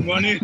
Money.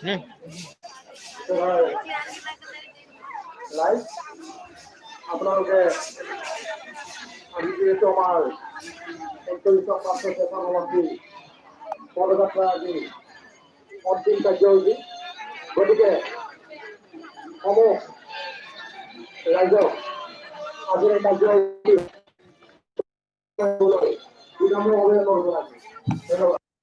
nih live আপনাকে আমি যেহেতু আমার 31 মার্চ শেখানোবাসী পদযাত্রা আগে অন্তিম কার্যসূচী গতিকে সমূহ রাজ্য আজিৰ এই কাৰ্যসূচী বিনম্ৰভাৱে অনুৰোধ জনাইছোঁ। ধন্যবাদ।